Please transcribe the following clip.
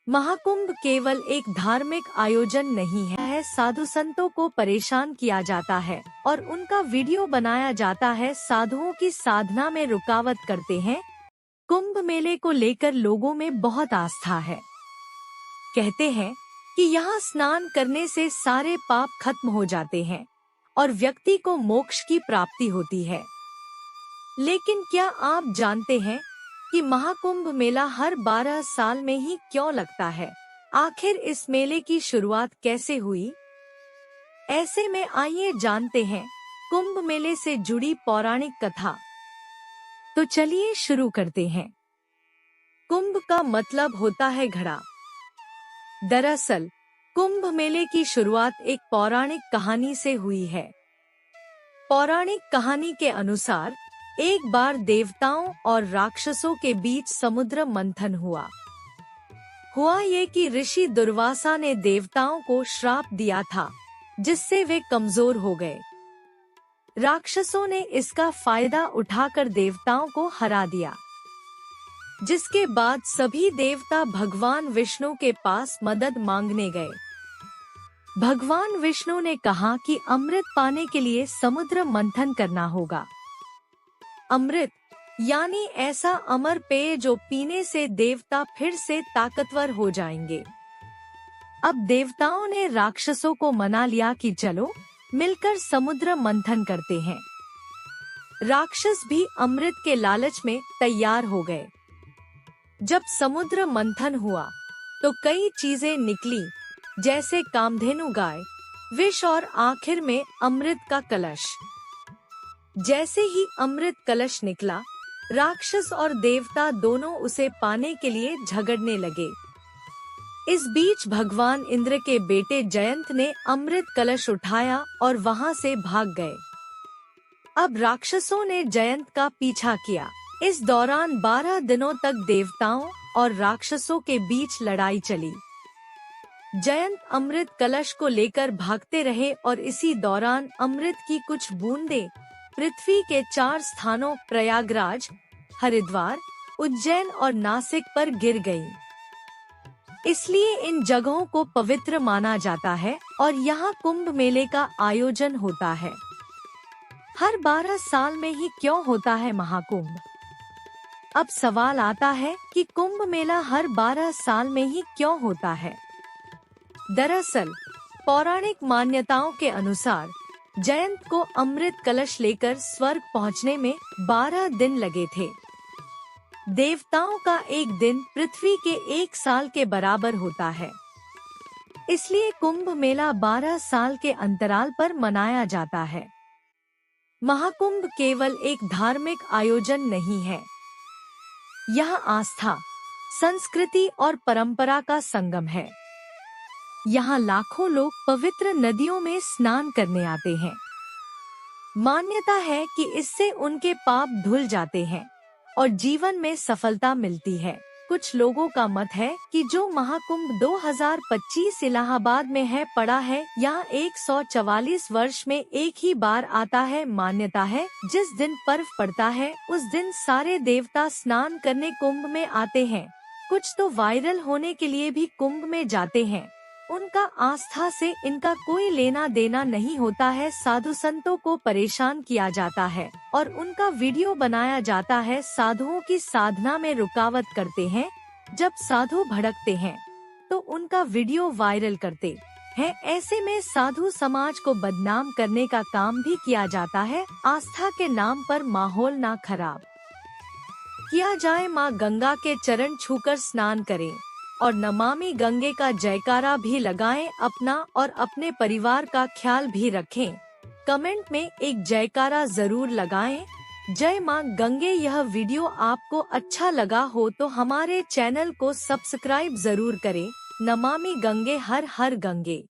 महाकुंभ केवल एक धार्मिक आयोजन नहीं है, साधु संतों को परेशान किया जाता है और उनका वीडियो बनाया जाता है। साधुओं की साधना में रुकावट करते हैं। कुंभ मेले को लेकर लोगों में बहुत आस्था है। कहते हैं कि यहाँ स्नान करने से सारे पाप खत्म हो जाते हैं और व्यक्ति को मोक्ष की प्राप्ति होती है। लेकिन क्या आप जानते हैं कि महाकुंभ मेला हर 12 साल में ही क्यों लगता है? आखिर इस मेले की शुरुआत कैसे हुई? ऐसे में आइए जानते हैं कुंभ मेले से जुड़ी पौराणिक कथा। तो चलिए शुरू करते हैं। कुंभ का मतलब होता है घड़ा। दरअसल कुंभ मेले की शुरुआत एक पौराणिक कहानी से हुई है। पौराणिक कहानी के अनुसार एक बार देवताओं और राक्षसों के बीच समुद्र मंथन हुआ ये कि ऋषि दुर्वासा ने देवताओं को श्राप दिया था, जिससे वे कमजोर हो गए। राक्षसों ने इसका फायदा उठाकर देवताओं को हरा दिया, जिसके बाद सभी देवता भगवान विष्णु के पास मदद मांगने गए। भगवान विष्णु ने कहा कि अमृत पाने के लिए समुद्र मंथन करना होगा। अमृत यानी ऐसा अमर पेय जो पीने से देवता फिर से ताकतवर हो जाएंगे। अब देवताओं ने राक्षसों को मना लिया कि चलो मिलकर समुद्र मंथन करते हैं। राक्षस भी अमृत के लालच में तैयार हो गए। जब समुद्र मंथन हुआ तो कई चीजें निकली, जैसे कामधेनु गाय, विष और आखिर में अमृत का कलश। जैसे ही अमृत कलश निकला, राक्षस और देवता दोनों उसे पाने के लिए झगड़ने लगे। इस बीच भगवान इंद्र के बेटे जयंत ने अमृत कलश उठाया और वहां से भाग गए। अब राक्षसों ने जयंत का पीछा किया। इस दौरान 12 दिनों तक देवताओं और राक्षसों के बीच लड़ाई चली। जयंत अमृत कलश को लेकर भागते रहे और इसी दौरान अमृत की कुछ बूंदें पृथ्वी के 4 स्थानों प्रयागराज, हरिद्वार, उज्जैन और नासिक पर गिर गईं। इसलिए इन जगहों को पवित्र माना जाता है और यहाँ कुंभ मेले का आयोजन होता है। हर 12 साल में ही क्यों होता है महाकुंभ? अब सवाल आता है कि कुंभ मेला हर 12 साल में ही क्यों होता है? दरअसल पौराणिक मान्यताओं के अनुसार जयंत को अमृत कलश लेकर स्वर्ग पहुंचने में 12 दिन लगे थे। देवताओं का एक दिन पृथ्वी के 1 साल के बराबर होता है। इसलिए कुंभ मेला 12 साल के अंतराल पर मनाया जाता है। महाकुंभ केवल एक धार्मिक आयोजन नहीं है, यह आस्था, संस्कृति और परंपरा का संगम है। यहाँ लाखों लोग पवित्र नदियों में स्नान करने आते हैं। मान्यता है कि इससे उनके पाप धुल जाते हैं और जीवन में सफलता मिलती है। कुछ लोगों का मत है कि जो महाकुंभ 2025 इलाहाबाद में है पड़ा है, यहाँ 144 वर्ष में एक ही बार आता है। मान्यता है जिस दिन पर्व पड़ता है उस दिन सारे देवता स्नान करने कुंभ में आते हैं। कुछ तो वायरल होने के लिए भी कुंभ में जाते हैं। उनका आस्था से इनका कोई लेना देना नहीं होता है। साधु संतों को परेशान किया जाता है और उनका वीडियो बनाया जाता है। साधुओं की साधना में रुकावट करते हैं। जब साधु भड़कते हैं तो उनका वीडियो वायरल करते हैं। ऐसे में साधु समाज को बदनाम करने का काम भी किया जाता है। आस्था के नाम पर माहौल ना खराब किया जाए। माँ गंगा के चरण छूकर स्नान करें और नमामि गंगे का जयकारा भी लगाएं। अपना और अपने परिवार का ख्याल भी रखें। कमेंट में एक जयकारा जरूर लगाएं। जय मां गंगे। यह वीडियो आपको अच्छा लगा हो तो हमारे चैनल को सब्सक्राइब जरूर करें। नमामि गंगे, हर हर गंगे।